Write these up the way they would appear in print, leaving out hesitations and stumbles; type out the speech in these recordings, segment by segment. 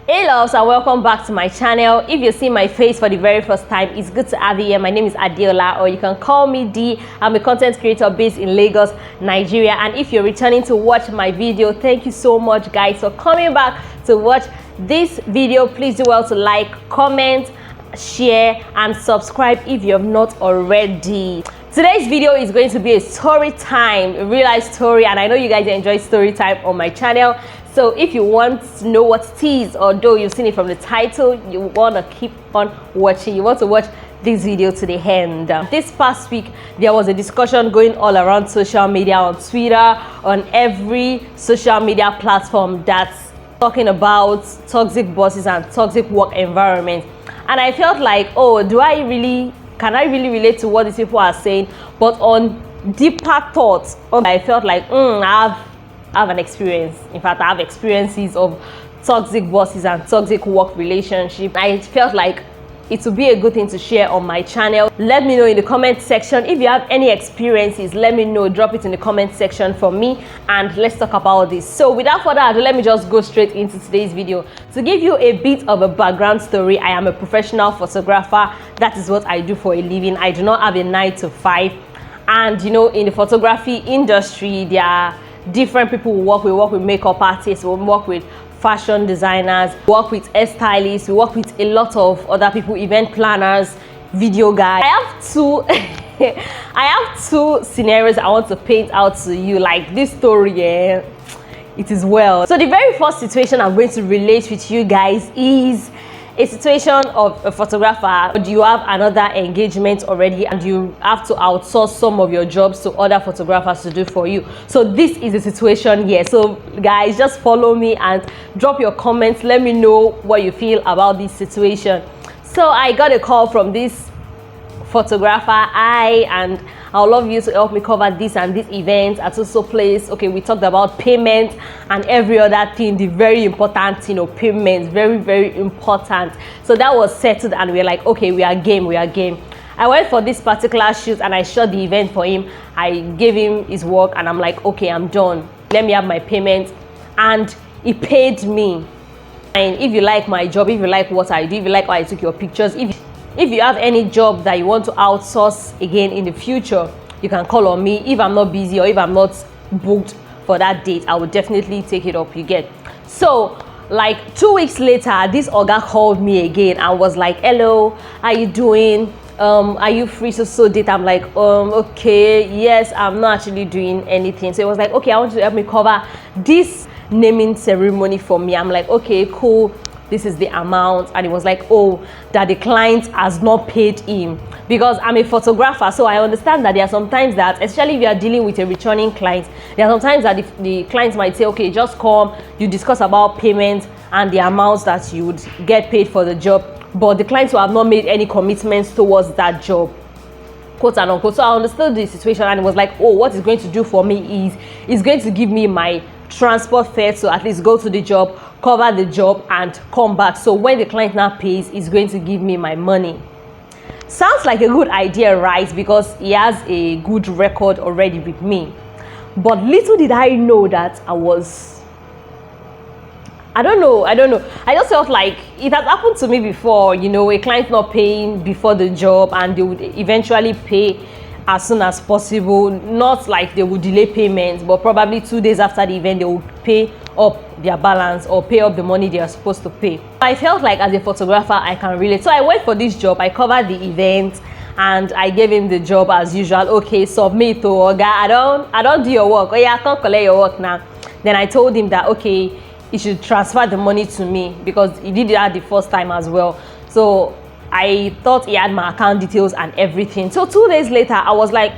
Hey loves, and welcome back to my channel. If you see my face for the very first time, it's good to have you here. My name is Adiola, or you can call me D. I'm a content creator based in Lagos, Nigeria. And if you're returning to watch my video, thank you so much guys for coming back to watch this video. Please do well to like, comment, share and subscribe if you have not already. Today's video is going to be a story time, a real life story, and I know you guys enjoy story time on my channel. So if you want to know what it is, although you've seen it from the title, you want to keep on watching, you want to watch this video to the end. This past week there was a discussion going all around social media, on Twitter, on every social media platform, that's talking about toxic bosses and toxic work environment. And I felt like, oh, can I really relate to what these people are saying? But on deeper thoughts, I felt like I have an experience. In fact, I have experiences of toxic bosses and toxic work relationship. I felt like it would be a good thing to share on my channel. Let me know in the comment section if you have any experiences. Let me know, drop it in the comment section for me, and let's talk about this. So without further ado, let me just go straight into today's video. To give you a bit of a background story, I am a professional photographer. That is what I do for a living. I do not have a 9 to 5. And you know, in the photography industry, there are different people we work with makeup artists, we work with fashion designers, we work with hairstylists, we work with a lot of other people, event planners, video guys. I have two scenarios I want to paint out to you, like this story, yeah, it is well. So the very first situation I'm going to relate with you guys is a situation of a photographer. You have another engagement already and you have to outsource some of your jobs to other photographers to do for you. So this is the situation here. So guys, just follow me and drop your comments. Let me know what you feel about this situation. So I got a call from this photographer. And I would love you to help me cover this and this event at so place. Okay, we talked about payment and every other thing, the very important, payment, very important. So that was settled and we're like, okay, we are game. I went for this particular shoot and I shot the event for him. I gave him his work and I'm like, okay, I'm done, let me have my payment. And he paid me. And if you like my job, if you like what I do, if you like how I took your pictures, if you have any job that you want to outsource again in the future, you can call on me. If I'm not busy or if I'm not booked for that date, I will definitely take it up, you get. So like 2 weeks later, this Oga called me again and was like, hello, how you doing? Are you free so date? I'm like, okay, yes, I'm not actually doing anything. So it was like, okay, I want you to help me cover this naming ceremony for me. I'm like, okay, cool, this is the amount. And it was like, oh, that the client has not paid him, because I'm a photographer. So I understand that there are some times that, especially if you are dealing with a returning client, there are some times that the clients might say, okay, just come, you discuss about payment and the amounts that you would get paid for the job, but the clients will have not made any commitments towards that job, quote and unquote. So I understood the situation and it was like, oh, what it's going to do for me is it's going to give me my transport fare to at least go to the job, cover the job and come back. So when the client now pays, it's going to give me my money. Sounds like a good idea, right? Because he has a good record already with me. But little did I know that I don't know. I just felt like it has happened to me before, a client not paying before the job and they would eventually pay as soon as possible. Not like they would delay payments, but probably 2 days after the event they would pay up their balance or pay up the money they are supposed to pay. I felt like as a photographer I can relate. So I went for this job, I covered the event and I gave him the job as usual. Okay, submit to Oga, I don't do your work. Oh yeah, I can't collect your work now. Then I told him that okay, he should transfer the money to me because he did that the first time as well. So I thought he had my account details and everything. So 2 days later, I was like,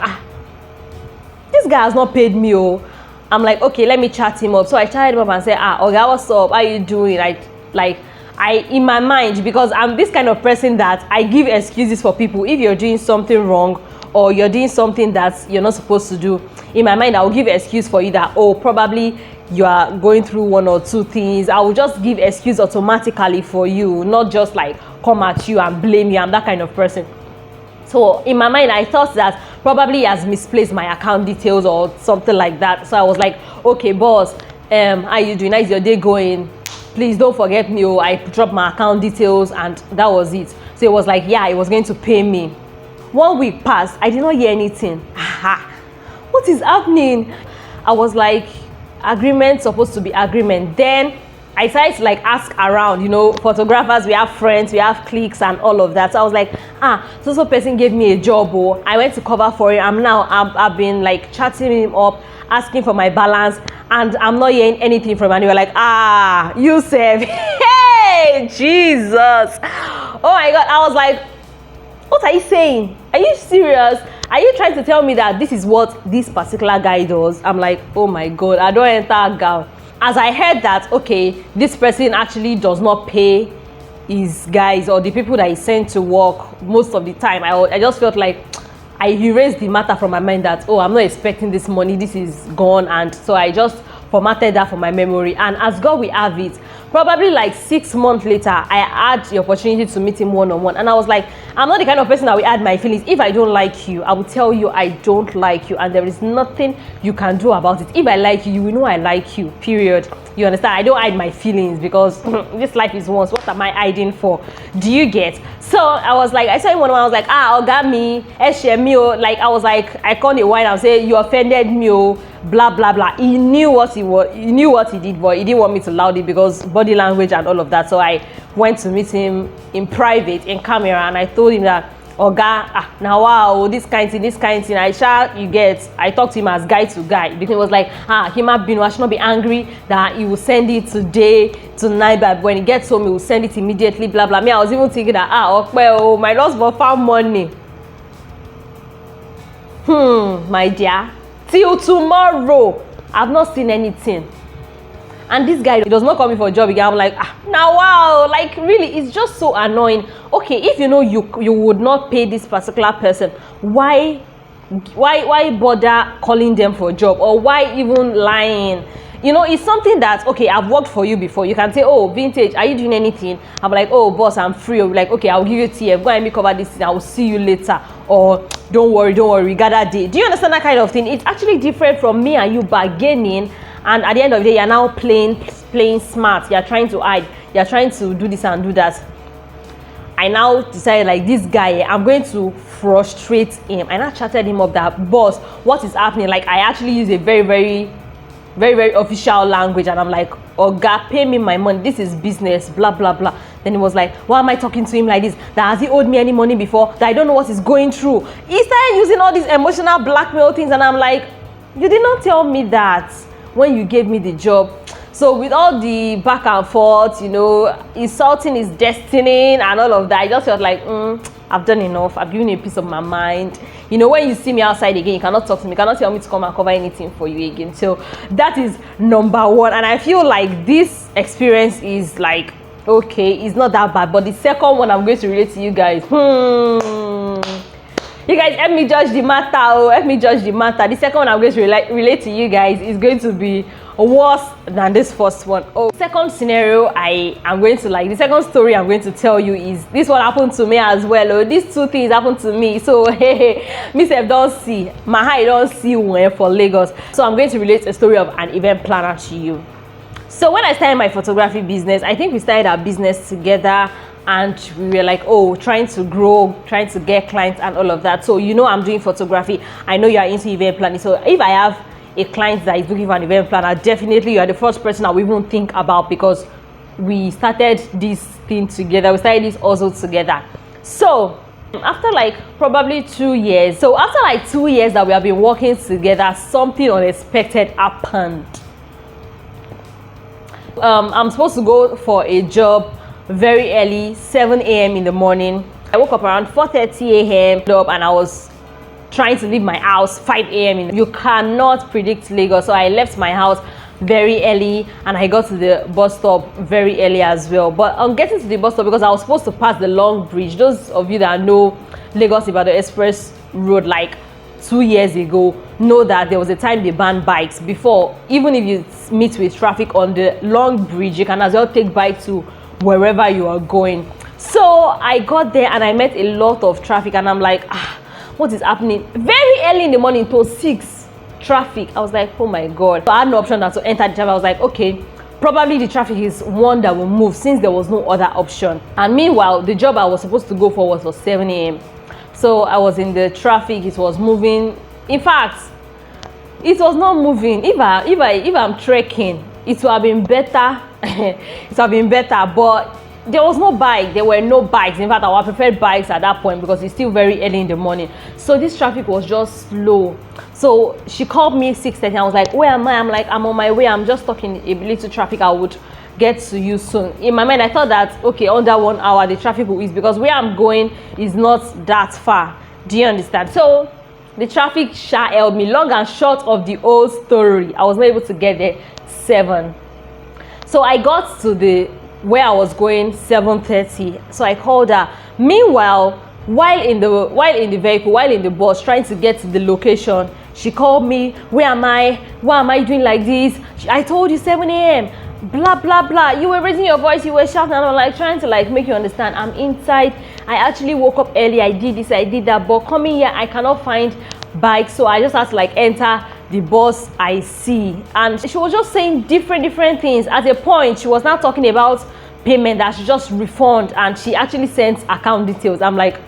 this guy has not paid me. Oh, I'm like, okay, let me chat him up. So I chatted him up and said, Oga, what's up? How you doing? In my mind, because I'm this kind of person that I give excuses for people. If you're doing something wrong or you're doing something that you're not supposed to do, in my mind, I will give an excuse for you that, oh, probably you are going through 1 or 2 things. I will just give excuse automatically for you, not just like come at you and blame you. I'm that kind of person. So in my mind, I thought that Probably he has misplaced my account details or something like that. So I was like, okay, boss, how you doing? How's your day going? Please don't forget me. Oh, I dropped my account details, and that was it. So it was like, yeah, he was going to pay me. 1 week passed. I did not hear anything. What is happening? I was like, agreement supposed to be agreement. Then I started to like ask around, photographers, we have friends, we have cliques and all of that. So I was like, so person gave me a job. Oh, I went to cover for it. I've been like chatting him up, asking for my balance, and I'm not hearing anything from him. And they were like, Yusuf, hey, Jesus. Oh my God. I was like, what are you saying? Are you serious? Are you trying to tell me that this is what this particular guy does? I'm like, oh my God, I don't enter girl. As I heard that, okay, this person actually does not pay his guys or the people that he sent to work most of the time, I just felt like I erased the matter from my mind that, oh, I'm not expecting this money, this is gone. And so I just formatted that from my memory. And as God will have it, probably like 6 months later, I had the opportunity to meet him one-on-one. And I was like, I'm not the kind of person that will add my feelings. If I don't like you, I will tell you I don't like you, and there is nothing you can do about it. If I like you, you will know I like you, period. You understand? I don't hide my feelings because this life is once. What am I hiding for? Do you get? So I was like, I saw him one-on-one. I was like, Oga me, Eshemio. Like, I was like, I called a while. I was saying, you offended me, blah blah blah. He knew what he was. He knew what he did, but he didn't want me to loud it because body language and all of that. So I went to meet him in private, in camera, and I told him that, Oga, now wow, this kind thing. I talked to him as guy to guy because it was like, he might be, I should not be angry that he will send it tonight, but when he gets home, he will send it immediately, blah blah. Me, I was even thinking that, my loss for found money. My dear, till tomorrow, I've not seen anything. And this guy, he does not call me for a job again. I'm like, now wow, like really, it's just so annoying. Okay, if you know you would not pay this particular person, why bother calling them for a job, or why even lying? It's something that, okay, I've worked for you before. You can say, oh, Vintage, are you doing anything? I'm like, oh, boss, I'm free. I'll be like, okay, I'll give you TF. Go and me cover this thing. I will see you later. Or don't worry, we got that day. Do you understand that kind of thing? It's actually different from me and you bargaining. And at the end of the day, you're now playing smart. You're trying to hide. You're trying to do this and do that. I now decided, like, this guy, I'm going to frustrate him. I now chatted him up that, boss, what is happening? Like, I actually use a very, very, very, very official language. And I'm like, Oga, pay me my money. This is business, blah, blah, blah. Then he was like, why am I talking to him like this? That has he owed me any money before? That I don't know what he's going through. He started using all these emotional blackmail things. And I'm like, you did not tell me that when you gave me the job. So with all the back and forth, insulting his destiny and all of that, I just felt like, I've done enough. I've given you a piece of my mind. When you see me outside again, you cannot talk to me. You cannot tell me to come and cover anything for you again. So that is number one. And I feel like this experience is like, okay, it's not that bad. But the second one I'm going to relate to you guys. You guys, help me judge the matter. Help me judge the matter. The second one I'm going to relate to you guys is going to be worse than this first one. Second scenario the second story I'm going to tell you is this one happened to me as well. These two things happened to me. So me self don't see. My eye don't see one for Lagos. So I'm going to relate a story of an event planner to you. So when I started my photography business, I think we started our business together. And we were like, trying to grow, trying to get clients and all of that. So I'm doing photography. I know you are into event planning. So if I have a client that is looking for an event planner, definitely you are the first person I will even think about, because we started this thing together. We started this also together. So after like probably 2 years. So after like 2 years that we have been working together, something unexpected happened. I'm supposed to go for a job very early, 7 a.m. in the morning. I woke up around 4:30 a.m. and I was trying to leave my house 5 a.m. You cannot predict Lagos. So I left my house very early and I got to the bus stop very early as well. But on getting to the bus stop, because I was supposed to pass the long bridge, those of you that know Lagos Ibadan Express Road like 2 years ago know that there was a time they banned bikes. Before, even if you meet with traffic on the long bridge, you can as well take bike to wherever you are going. So I got there and I met a lot of traffic and I'm like, what is happening? Very early in the morning to 6 traffic. I was like, oh my god. So I had no option than to enter the traffic. I was like, okay, probably the traffic is one that will move since there was no other option. And meanwhile, the job I was supposed to go for was for 7 a.m. So I was in the traffic. It was moving. In fact, it was not moving. If I'm trekking, it would have been better. It would have been better, but there was no bike. There were no bikes. In fact, I preferred bikes at that point because it's still very early in the morning. So this traffic was just slow. So she called me 6:30. I was like, where am I? I'm like, I'm on my way. I'm just stuck in a little traffic. I would get to you soon. In my mind, I thought that, okay, under 1 hour, the traffic will ease because where I'm going is not that far. Do you understand? So the traffic held me. Long and short of the whole story, I was not able to get there 7. So I got to where I was going 7:30. So I called her. Meanwhile, while in the vehicle, while in the bus, trying to get to the location, she called me. Where am I? Why am I doing like this? I told you 7 a.m. Blah blah blah. You were raising your voice. You were shouting. And I'm like trying to like make you understand. I'm inside. I actually woke up early. I did this. I did that. But coming here, I cannot find bike. So I just had to like enter the bus I see. And she was just saying different things. At a point, she was now talking about payment that she just refund, and she actually sent account details. I'm like,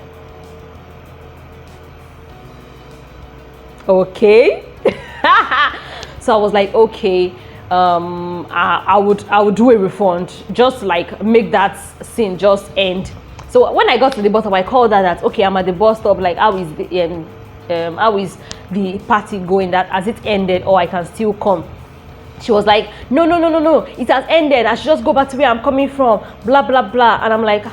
okay. So I was like, okay, I would do a refund, just like make that scene just end. So when I got to the bus stop, I called her that, okay, I'm at the bus stop, like how is the party going, that has it ended or I can still come? She was like, no, it has ended. I should just go back to where I'm coming from, blah blah blah. And I'm like,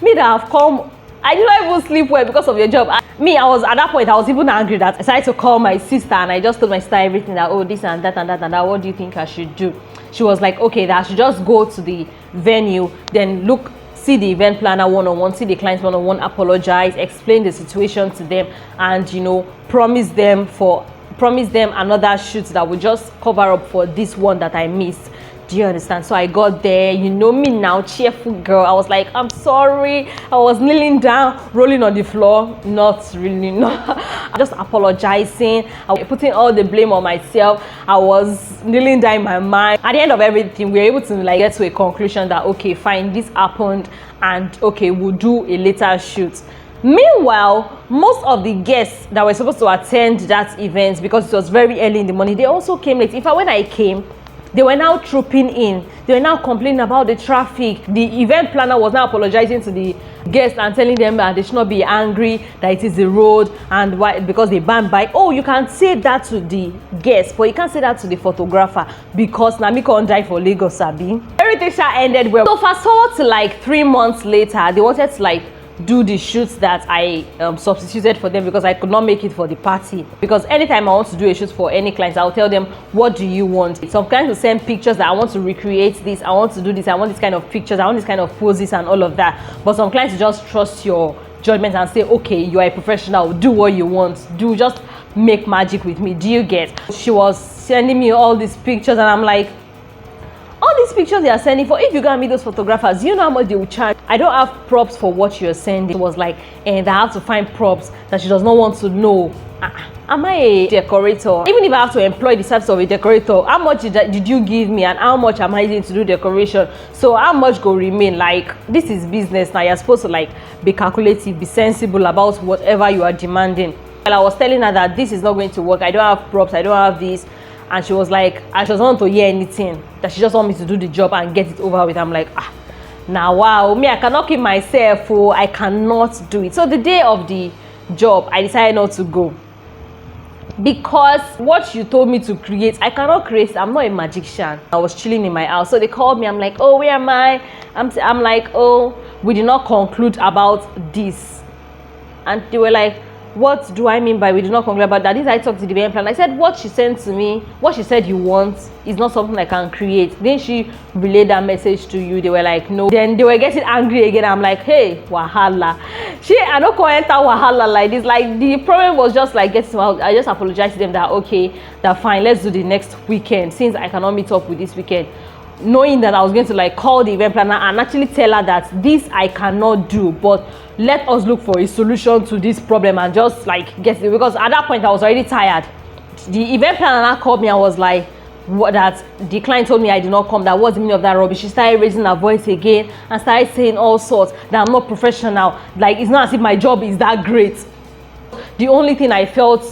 me that have come, I did not even sleep well because of your job. I was at that point, I was even angry that I decided to call my sister, and I just told my sister everything, that, oh, this and that and that and that, what do you think I should do? She was like, okay, that I should just go to the venue, then see the event planner one-on-one, see the clients one-on-one, apologize, explain the situation to them, and promise them another shoot that will just cover up for this one that I missed. Do you understand? So I got there, you know me now, cheerful girl. I was like, I'm sorry. I was kneeling down, rolling on the floor. Not really, no. Just apologizing. I was putting all the blame on myself. I was kneeling down in my mind. At the end of everything, we were able to like get to a conclusion that, okay, fine, this happened, and okay, we'll do a later shoot. Meanwhile, most of the guests that were supposed to attend that event, because it was very early in the morning, they also came late. In fact, when I came, they were now trooping in. They were now complaining about the traffic. The event planner was now apologizing to the guests and telling them that they should not be angry, that it is the road, and why, because they banned bike. Oh, you can say that to the guests, but you can't say that to the photographer, because Nami can't die for Lagos, Sabi. Everything ended well. So fast forward to like 3 months later, they wanted to like do the shoots that I substituted for them because I could not make it for the party. Because anytime I want to do a shoot for any clients, I'll tell them, what do you want? Some clients will send pictures that I want to recreate this, I want to do this, I want this kind of pictures, I want this kind of poses and all of that. But some clients just trust your judgment and say, okay, you are a professional, do what you want, just make magic with me. Do you get? She was sending me all these pictures, and I'm like, all these pictures they are sending, for if you go and meet those photographers, you know how much they will charge. I don't have props for what you're sending. It was like, and I have to find props that she does not want to know. Am I a decorator? Even if I have to employ the service of a decorator, how much did you give me, and how much am I needing to do decoration? So how much go remain? Like, this is business now. You're supposed to like be calculative, be sensible about whatever you are demanding. And I was telling her that this is not going to work. I don't have props, I don't have this. And she was like, I just want to hear anything, that she just want me to do the job and get it over with. I'm like, now wow, me, I cannot keep myself, oh, I cannot do it. So the day of the job, I decided not to go, because what you told me to create, I cannot create. I'm not a magician. I was chilling in my house, so they called me. I'm like, oh, where am I? I'm like, oh, we did not conclude about this. And they were like, what do I mean by we did not conclude about that? This I talked to the event plan. I said, what she sent to me, what she said you want, is not something I can create. Then she relayed that message to you. They were like, no. Then they were getting angry again. I'm like, hey, wahala. I don't go enter wahala like this. Like, the problem was just like getting out. I just apologized to them that, okay, that fine, let's do the next weekend, since I cannot meet up with this weekend. knowing that I was going to like call the event planner and actually tell her that this I cannot do, but let us look for a solution to this problem and just like get it, because at that point I was already tired. The event planner called me and was like, what, that the client told me I did not come, that was the meaning of that rubbish. She started raising her voice again and started saying all sorts, that I'm not professional, like it's not as if my job is that great. The only thing I felt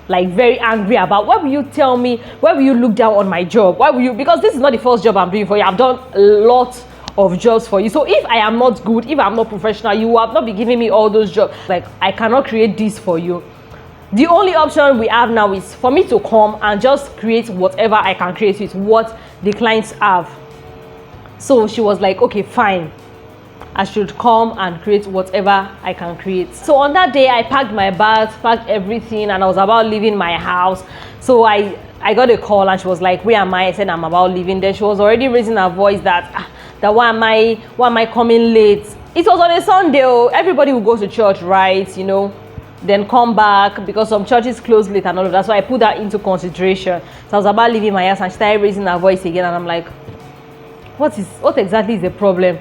like very angry about, why will you tell me, why will you look down on my job, why will you, because this is not the first job I'm doing for you, I've done a lot of jobs for you. So if I am not good, if I'm not professional, you will have not be giving me all those jobs. Like, I cannot create this for you. The only option we have now is for me to come and just create whatever I can create with what the clients have. So she was like, okay, fine, I should come and create whatever I can create. So on that day, I packed my bags, packed everything, and I was about leaving my house. So I got a call and she was like, where am I? I said, I'm about leaving. Then she was already raising her voice that why am I coming late? It was on a Sunday. Everybody will go to church, right? You know, then come back, because some churches close late and all of that. So I put that into consideration. So I was about leaving my house and she started raising her voice again, and I'm like, what exactly is the problem?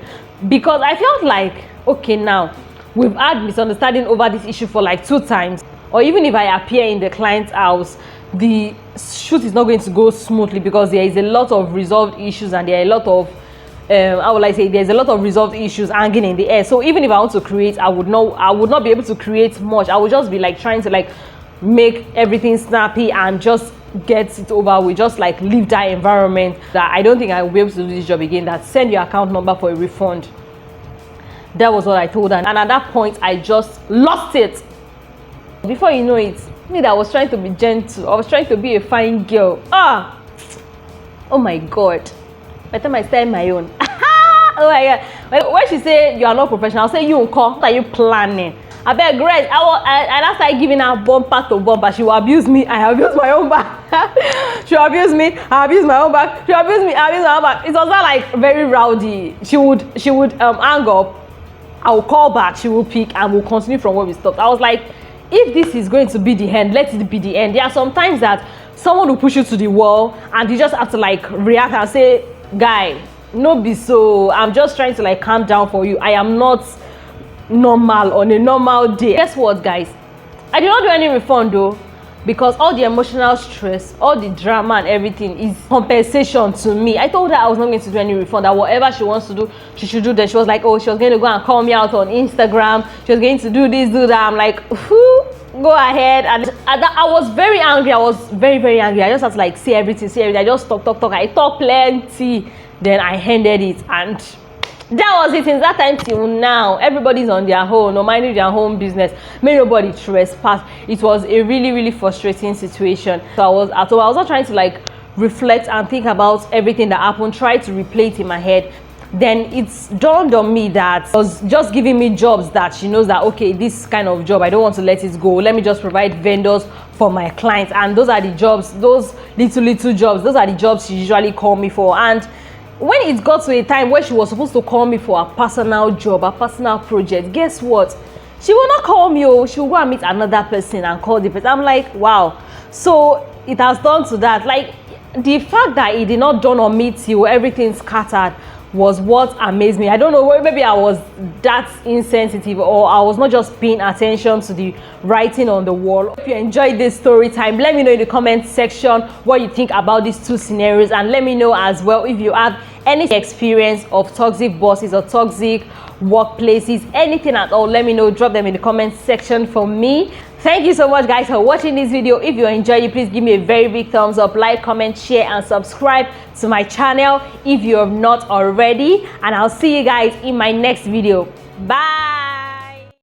Because I felt like, okay, now we've had misunderstanding over this issue for like 2 times, or even if I appear in the client's house, the shoot is not going to go smoothly because there is a lot of resolved issues, and there are a lot of how will I say, there's a lot of resolved issues hanging in the air. So even if I want to create, I would not be able to create much. I would just be like trying to like make everything snappy and just get it over with, just like leave that environment. That I don't think I will be able to do this job again, that send your account number for a refund. That was what I told her, and at that point I just lost it. Before you know it, me that was trying to be gentle, I was trying to be a fine girl, oh my god, by the time I started my own oh my god, when she said you are not professional, I'll say, you uncle, what are you planning? I beg, Grace, I started giving her bumper to bumper. She will abuse me, I abuse my own back. She will abuse me, I abuse my own back. She will abuse me, I abuse my own back. It was not like very rowdy. She would hang up, I will call back, she will pick, and we'll continue from where we stopped. I was like, if this is going to be the end, let it be the end. There are some times that someone will push you to the wall and you just have to like react and say, guy, no be so, I'm just trying to like calm down for you. I am not normal on a normal day. Guess what, guys? I did not do any refund though, because all the emotional stress, all the drama and everything is compensation to me. I told her I was not going to do any refund, that whatever she wants to do, she should do that. She was like, oh, she was going to go and call me out on Instagram, she was going to do this, do that. I'm like, go ahead. And I was very angry. I was very, very angry. I just had to like say everything. I just talk. I talk plenty. Then I handed it, and that was it. Since that time till now, everybody's on their own, or minding their own business. May nobody trespass. It was a really, really frustrating situation. So I was not trying to like reflect and think about everything that happened, try to replay it in my head. Then it's dawned on me that she was just giving me jobs that she knows that, okay, this kind of job, I don't want to let it go. Let me just provide vendors for my clients. And those are the jobs, those little jobs, those are the jobs she usually call me for. And when it got to a time where she was supposed to call me for a personal job, a personal project, guess what? She will not call me. She will go and meet another person and call the person. I'm like, wow. So it has done to that. Like, the fact that it did not dawn on me till everything scattered was what amazed me. I don't know, maybe I was that insensitive, or I was not just paying attention to the writing on the wall. If you enjoyed this story time, let me know in the comment section what you think about these 2 scenarios, and let me know as well if you have any experience of toxic bosses or toxic workplaces, anything at all. Let me know, drop them in the comment section for me. Thank you so much, guys, for watching this video. If you enjoyed it, please give me a very big thumbs up, like, comment, share, and subscribe to my channel if you have not already. And I'll see you guys in my next video. Bye.